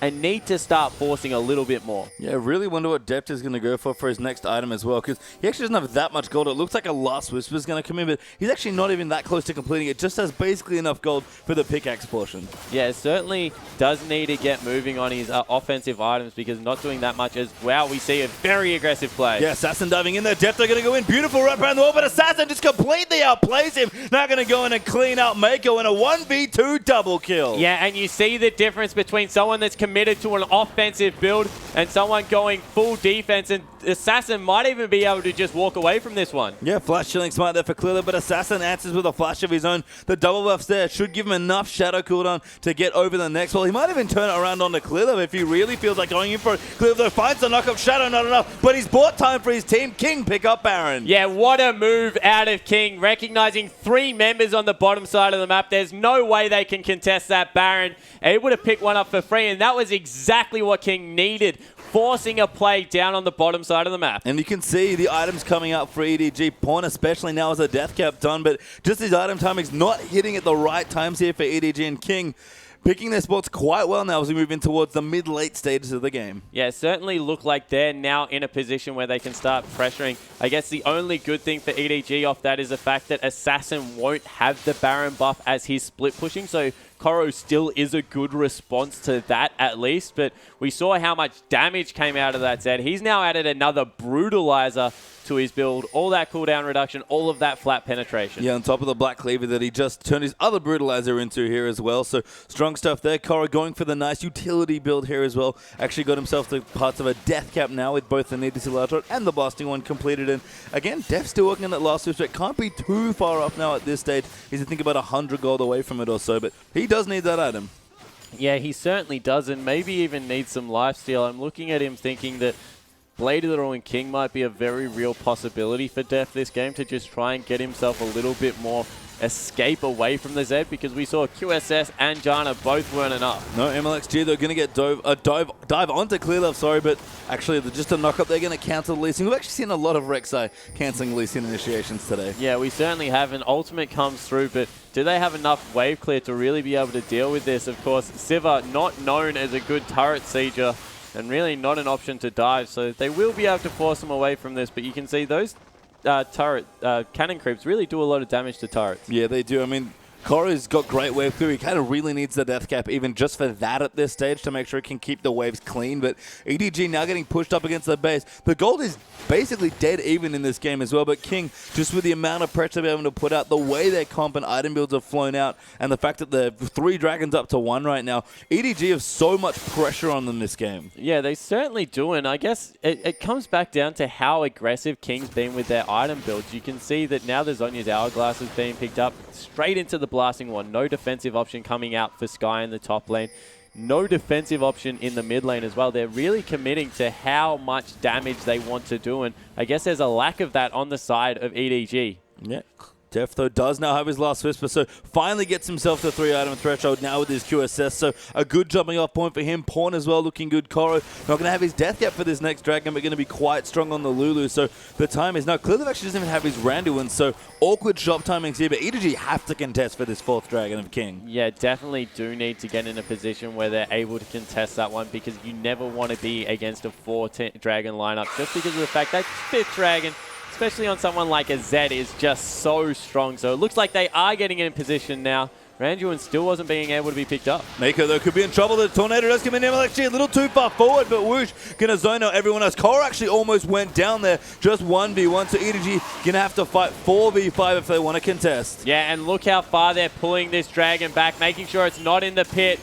and need to start forcing a little bit more. Yeah, I really wonder what Deft is going to go for his next item as well, because he actually doesn't have that much gold. It looks like a Last Whisper is going to come in, but he's actually not even that close to completing it. Just has basically enough gold for the pickaxe portion. Yeah, it certainly does need to get moving on his offensive items, because not doing that much as, wow, we see a very aggressive play. Yeah, Assassin diving in there. Deft are going to go in. Beautiful wrap around the wall, but Assassin just completely outplays him. Now going to go in and clean out Mako in a 1v2 double kill. Yeah, and you see the difference between someone that's committed to an offensive build and someone going full defense, and Assassin might even be able to just walk away from this one. Yeah, flash chilling smart there for Clearlove, but Assassin answers with a flash of his own. The double buffs there should give him enough shadow cooldown to get over the next. Well, he might even turn it around onto Clearlove if he really feels like going in for it. Clearlove though finds the knock-up shadow, not enough, but he's bought time for his team. King pick up Baron. Yeah, what a move out of King, recognizing 3 members on the bottom side of the map. There's no way they can contest that Baron. Able to pick one up for free, and that was exactly what King needed, forcing a play down on the bottom side of the map. And you can see the items coming up for EDG. Pawn especially now as a death cap done, but just his item timing's not hitting at the right times here for EDG, and King picking their spots quite well now as we move in towards the mid-late stages of the game. Yeah, certainly look like they're now in a position where they can start pressuring. I guess the only good thing for EDG off that is the fact that Assassin won't have the Baron buff as he's split pushing, so Koro still is a good response to that at least, but we saw how much damage came out of that Zed. He's now added another Brutalizer to his build, all that cooldown reduction, all of that flat penetration. Yeah, on top of the Black Cleaver that he just turned his other Brutalizer into here as well. So strong stuff there. Koro going for the nice utility build here as well. Actually got himself to parts of a Death Cap now with both the Needless Electrode and the Blasting one completed. And again, Def still working on that last switch. It can't be too far off now at this stage. He's I think about 100 gold away from it or so, but he does need that item. Yeah, he certainly does, and maybe even needs some lifesteal. I'm looking at him thinking that Blade of the Ruined King might be a very real possibility for Def this game to just try and get himself a little bit more escape away from the Zed, because we saw QSS and Janna both weren't enough. No, MLXG, they're going to get dive onto Clearlove, sorry, but actually just a knock-up, they're going to cancel the leasing. We've actually seen a lot of Rek'Sai cancelling leasing initiations today. Yeah, we certainly have. An ultimate comes through, but do they have enough wave clear to really be able to deal with this? Of course, Siva, not known as a good turret sieger, and really not an option to dive, so they will be able to force them away from this, but you can see those cannon creeps really do a lot of damage to turrets. Yeah, they do. I mean, Koro's got great wave clear. He kind of really needs the death cap even just for that at this stage to make sure he can keep the waves clean. But EDG now getting pushed up against the base. The gold is basically dead even in this game as well. But King, just with the amount of pressure they're able to put out, the way their comp and item builds have flown out, and the fact that the 3 dragons up to 1 right now, EDG have so much pressure on them this game. Yeah, they certainly do. And I guess it comes back down to how aggressive King's been with their item builds. You can see that now the Zhonya's Hourglass is being picked up straight into the blasting one. No defensive option coming out for Sky in the top lane. No defensive option in the mid lane as well. They're really committing to how much damage they want to do, and I guess there's a lack of that on the side of EDG. Yeah. Def, though, does now have his last whisper, so finally gets himself to 3-item threshold now with his QSS, so a good jumping off point for him. Pawn as well, looking good. Koro not going to have his death cap for this next dragon, but going to be quite strong on the Lulu, so the time is now. Clearly actually doesn't even have his Randuin, so awkward shop timings here, but EDG have to contest for this 4th dragon of King. Yeah, definitely do need to get in a position where they're able to contest that one, because you never want to be against a 4-dragon lineup just because of the fact that 5th dragon, especially on someone like a Zed, is just so strong. So it looks like they are getting in position now. Randuin still wasn't being able to be picked up. Mako, though, could be in trouble. The Tornado does come in. MLXG a little too far forward, but Whoosh going to zone out everyone else. Koro actually almost went down there. Just 1v1, so EDG going to have to fight 4v5 if they want to contest. Yeah, and look how far they're pulling this dragon back, making sure it's not in the pit.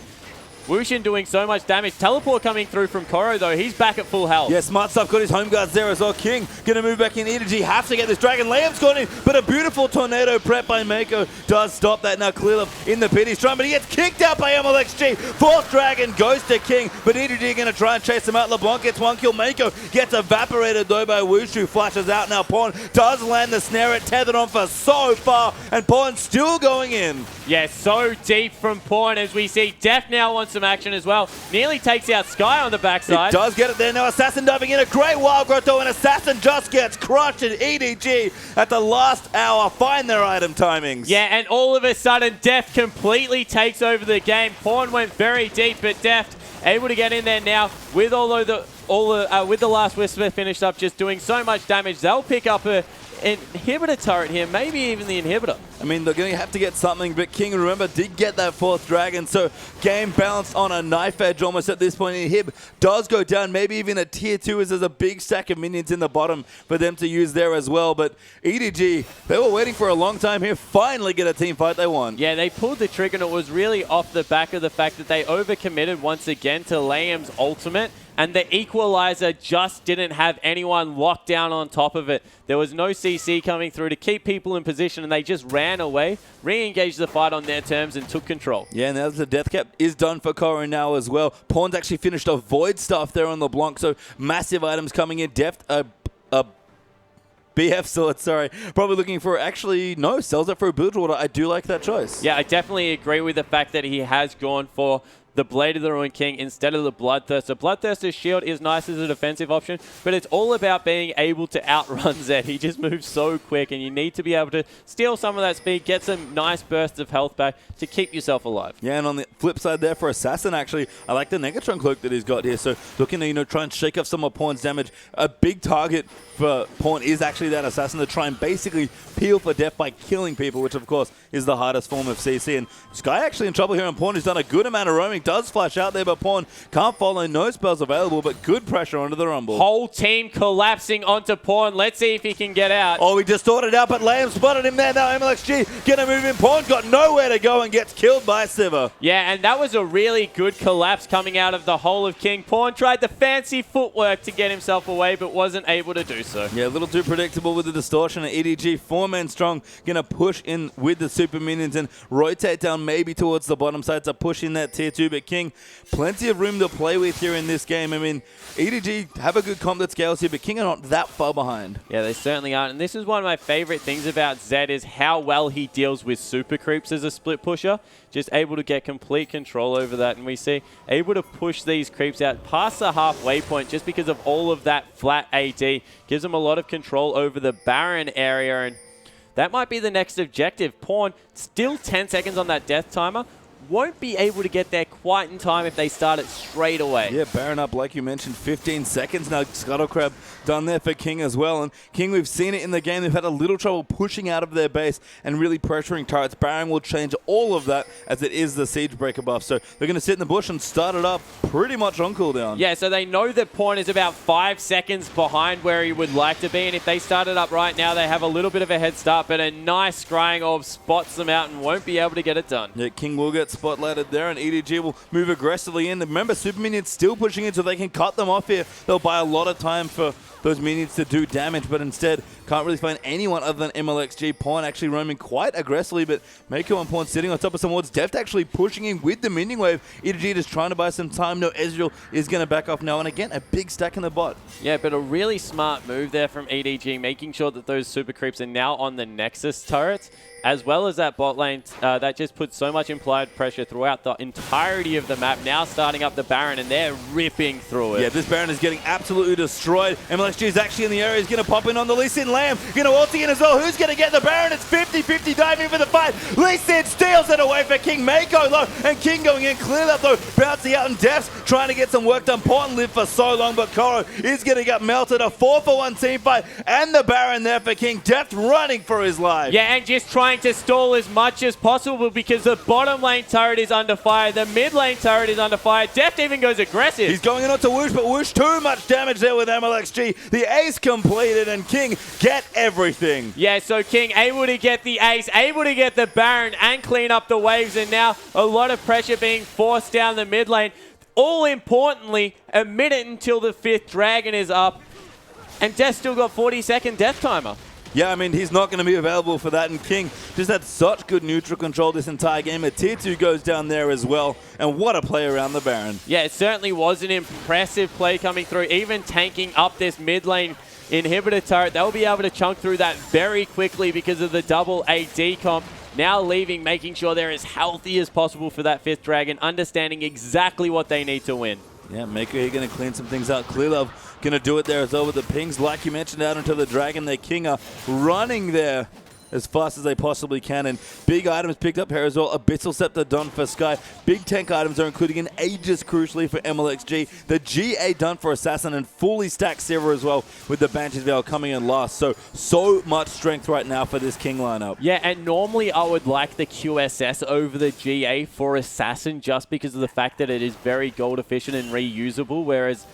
Wushin doing so much damage. Teleport coming through from Koro, though. He's back at full health. Yeah, smart stuff. Got his home guards there as well. King going to move back in. EDG have to get this dragon. Liam's gone in, but a beautiful tornado prep by Mako does stop that. Now Clear in the pit. He's trying, but he gets kicked out by MLXG. 4th dragon goes to King, but EDG going to try and chase him out. LeBlanc gets 1 kill. Mako gets evaporated, though, by Wushu. Flashes out now. Pawn does land the snare. It tethered on for so far, and Pawn still going in. Yeah, so deep from Pawn, as we see Def now wants some action as well. Nearly takes out Sky on the backside. It does get it there. Now Assassin diving in. A great wild growth, though, and Assassin just gets crushed. And EDG at the last hour find their item timings. Yeah, and all of a sudden Deft completely takes over the game. Pawn went very deep, but Deft able to get in there now with with the last whisper finished up, just doing so much damage. They'll pick up an inhibitor turret here, maybe even the inhibitor. I mean, they're going to have to get something, but King, remember, did get that 4th dragon, so game balanced on a knife edge almost at this point. Inhib does go down, maybe even a tier 2, as there's a big stack of minions in the bottom for them to use there as well. But EDG, they were waiting for a long time here, finally get a team fight they won. Yeah, they pulled the trigger, and it was really off the back of the fact that they overcommitted once again to Liam's ultimate, and the equalizer just didn't have anyone locked down on top of it. There was no CC coming through to keep people in position, and they just ran away, re-engaged the fight on their terms, and took control. Yeah, and the death cap is done for Koro now as well. Pawn's actually finished a Void Staff there on LeBlanc, so massive items coming in. Deft, BF sword, sorry. Probably looking for, actually, no, sells it for a Bilgewater. I do like that choice. Yeah, I definitely agree with the fact that he has gone for the Blade of the Ruined King instead of the Bloodthirster. Bloodthirster's shield is nice as a defensive option, but it's all about being able to outrun Zed. He just moves so quick, and you need to be able to steal some of that speed, get some nice bursts of health back to keep yourself alive. Yeah, and on the flip side there for Assassin, actually, I like the Negatron cloak that he's got here. So looking to, try and shake off some of Pawn's damage. A big target for Pawn is actually that Assassin to try and basically peel for death by killing people, which of course is the hardest form of CC. And Sky actually in trouble here on Pawn, who's done a good amount of roaming. Does flash out there, but Pawn can't follow. No spells available, but good pressure onto the Rumble. Whole team collapsing onto Pawn. Let's see if he can get out. Oh, he just sorted out, but Liam spotted him there. Now MLXG gonna move in. Pawn's got nowhere to go and gets killed by Sivir. Yeah, and that was a really good collapse coming out of the whole of King. Pawn tried the fancy footwork to get himself away, but wasn't able to do so. Yeah, a little too predictable with the distortion. And EDG, 4 men strong, gonna push in with the super minions and rotate down maybe towards the bottom side to push in that tier 2. But King, plenty of room to play with here in this game. I mean, EDG have a good comp that scales here, but King are not that far behind. Yeah, they certainly aren't. And this is one of my favorite things about Zed is how well he deals with super creeps as a split pusher. Just able to get complete control over that. And we see able to push these creeps out past the halfway point just because of all of that flat AD. Gives them a lot of control over the Baron area. And that might be the next objective. Pawn still 10 seconds on that death timer. won't be able to get there quite in time if they start it straight away. Yeah, Baron up, like you mentioned, 15 seconds now. Scuttle Crab done there for King as well. And King, we've seen it in the game. They've had a little trouble pushing out of their base and really pressuring turrets. Baron will change all of that as it is the Siege Breaker buff. So they're going to sit in the bush and start it up pretty much on cooldown. Yeah, so they know that Pawn is about 5 seconds behind where he would like to be. And if they start it up right now, they have a little bit of a head start. But a nice scrying orb spots them out and won't be able to get it done. Yeah, King will get spotlighted there, and EDG will move aggressively in. Remember, Super Minions still pushing in so they can cut them off here. They'll buy a lot of time for those minions to do damage, but instead can't really find anyone other than MLXG. Pawn actually roaming quite aggressively, but Mako and Pawn sitting on top of some wards. Deft actually pushing in with the minion wave. EDG just trying to buy some time. No, Ezreal is going to back off now, and again, a big stack in the bot. Yeah, but a really smart move there from EDG, making sure that those super creeps are now on the Nexus turrets, as well as that bot lane. That just puts so much implied pressure throughout the entirety of the map. Now starting up the Baron, and they're ripping through it. Yeah, this Baron is getting absolutely destroyed. MLXG is actually in the area. He's going to pop in on the Lee Sin Lamb. Going to ulti in as well. Who's going to get the Baron? It's 50-50 diving for the fight. Lee Sin steals it away for King. Mako low, and King going in. Clear up though, bouncing out, and Def's trying to get some work done. Pawn lived for so long, but Koro is going to get melted. A 4-for-1 team fight, and the Baron there for King. Deft running for his life. Yeah, and just trying to stall as much as possible because the bottom lane turret is under fire. The mid lane turret is under fire. Deft even goes aggressive. He's going in onto Woosh, but Woosh too much damage there with MLXG. The ace completed, and King get everything. Yeah, so King able to get the ace, able to get the Baron and clean up the waves, and now a lot of pressure being forced down the mid lane. All importantly, a minute until the 5th dragon is up, and Deft still got 40-second death timer. Yeah, I mean, he's not going to be available for that, and King just had such good neutral control this entire game. A tier 2 goes down there as well, and what a play around the Baron. Yeah, it certainly was an impressive play coming through, even tanking up this mid lane inhibitor turret. They'll be able to chunk through that very quickly because of the double AD comp. Now leaving, making sure they're as healthy as possible for that 5th dragon, understanding exactly what they need to win. Yeah, Mako here going to clean some things out. Clearlove going to do it there as well with the pings. Like you mentioned, out into the Dragon. Their King are running there as fast as they possibly can. And big items picked up here as well. Abyssal Scepter done for Sky. Big tank items are including an Aegis crucially for MLXG. The GA done for Assassin, and fully stacked Sivir as well with the Banshee's Veil coming in last. So much strength right now for this King lineup. Yeah, and normally I would like the QSS over the GA for Assassin just because of the fact that it is very gold efficient and reusable, whereas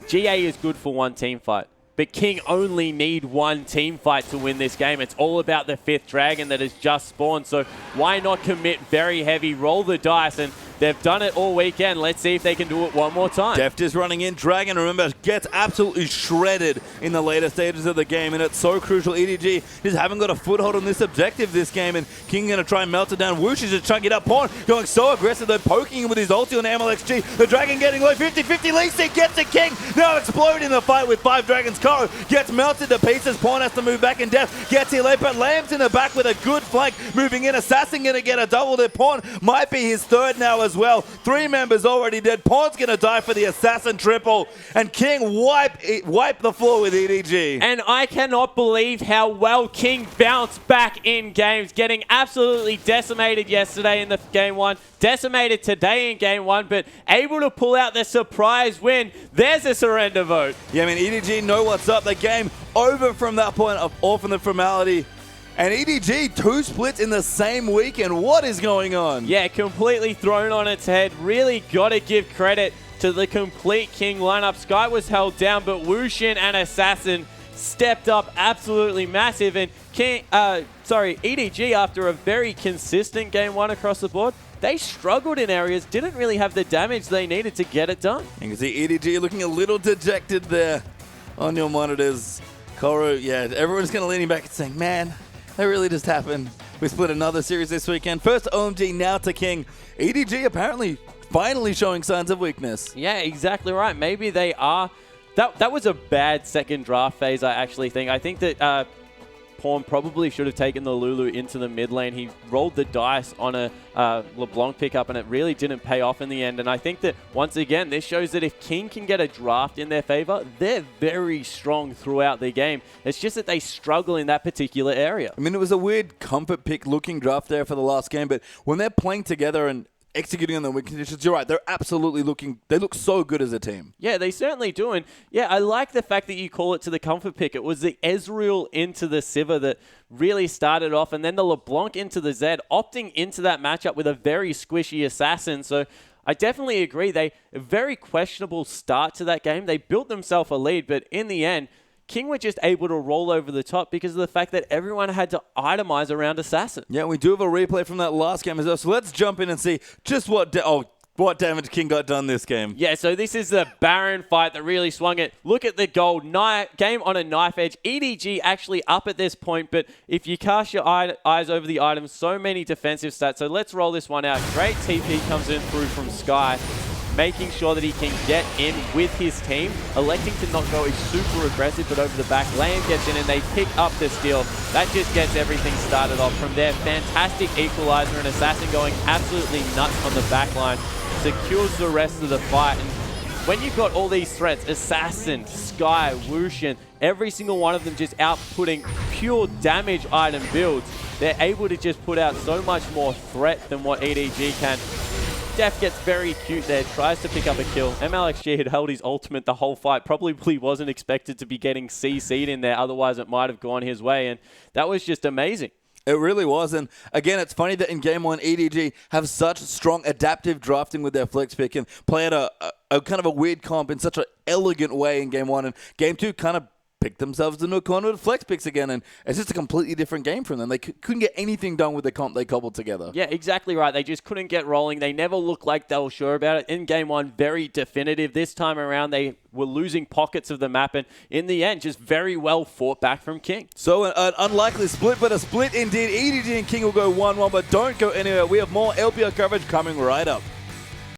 GA is good for one team fight. But King only need one team fight to win this game. It's all about the 5th dragon that has just spawned. So why not commit very heavy, roll the dice, and they've done it all weekend. Let's see if they can do it one more time. Deft is running in. Dragon, remember, gets absolutely shredded in the later stages of the game, and it's so crucial. EDG just haven't got a foothold on this objective this game, and King going to try and melt it down. Woosh is just chunking it up. Pawn going so aggressive, they're poking him with his ulti on MLXG. The Dragon getting low, 50-50. Lee Sin gets it. King now exploding the fight with 5 dragons. Koro gets melted to pieces. Pawn has to move back, and Deft gets here late, but Lamb's in the back with a good flank. Moving in, Assassin going to get a double there. Pawn might be his 3rd now as well. 3 members already dead. Pawn's going to die for the Assassin triple, and King wipe the floor with EDG. And I cannot believe how well King bounced back in games, getting absolutely decimated yesterday in the game 1, decimated today in game 1, but able to pull out the surprise win. There's a surrender vote. Yeah, I mean, EDG know what's up. The game over from that point, off from the formality. And EDG, 2 splits in the same weekend. What is going on? Yeah, completely thrown on its head. Really got to give credit to the complete King lineup. Sky was held down, but Wushin and Assassin stepped up absolutely massive. And EDG, after a very consistent game 1 across the board, they struggled in areas, didn't really have the damage they needed to get it done. You can see EDG looking a little dejected there on your monitors. Koro, yeah, everyone's going to lean back and saying, man, that really just happened. We split another series this weekend. First OMG, now to King. EDG apparently finally showing signs of weakness. Yeah, exactly right. Maybe they are. That was a bad second draft phase, I actually think. I think that Pawn probably should have taken the Lulu into the mid lane. He rolled the dice on a LeBlanc pickup, and it really didn't pay off in the end. And I think that, once again, this shows that if King can get a draft in their favor, they're very strong throughout the game. It's just that they struggle in that particular area. I mean, it was a weird comfort pick looking draft there for the last game, but when they're playing together and executing on the win conditions, you're right. They're absolutely they look so good as a team. Yeah, they certainly do. And yeah, I like the fact that you call it to the comfort pick. It was the Ezreal into the Sivir that really started off, and then the LeBlanc into the Zed, opting into that matchup with a very squishy assassin. So I definitely agree. A very questionable start to that game. They built themselves a lead, but in the end, King were just able to roll over the top because of the fact that everyone had to itemize around Assassin. Yeah, we do have a replay from that last game as well. So let's jump in and see just what damage King got done this game. Yeah, so this is the Baron fight that really swung it. Look at the gold. Game on a knife edge. EDG actually up at this point, but if you cast your eyes over the items, so many defensive stats. So let's roll this one out. Great TP comes in through from Sky, making sure that he can get in with his team, electing to not go super aggressive, but over the back. Lamb gets in and they pick up the steal. That just gets everything started off. From there, fantastic equalizer and Assassin going absolutely nuts on the back line. Secures the rest of the fight. And when you've got all these threats, Assassin, Sky, Wushin, every single one of them just outputting pure damage item builds, they're able to just put out so much more threat than what EDG can. Def gets very cute there, tries to pick up a kill. MLXG had held his ultimate the whole fight, probably wasn't expected to be getting CC'd in there, otherwise it might have gone his way, and that was just amazing. It really was. And again, it's funny that in Game 1, EDG have such strong adaptive drafting with their flex pick and play at a kind of a weird comp in such an elegant way in Game 1. And Game 2 kind of picked themselves into a corner with flex picks again, and it's just a completely different game from them. They couldn't get anything done with the comp they cobbled together. Yeah, exactly right. They just couldn't get rolling. They never looked like they were sure about it. In Game 1, very definitive. This time around, they were losing pockets of the map, and in the end, just very well fought back from King. So an unlikely split, but a split indeed. EDG and King will go 1-1, but don't go anywhere. We have more LPL coverage coming right up.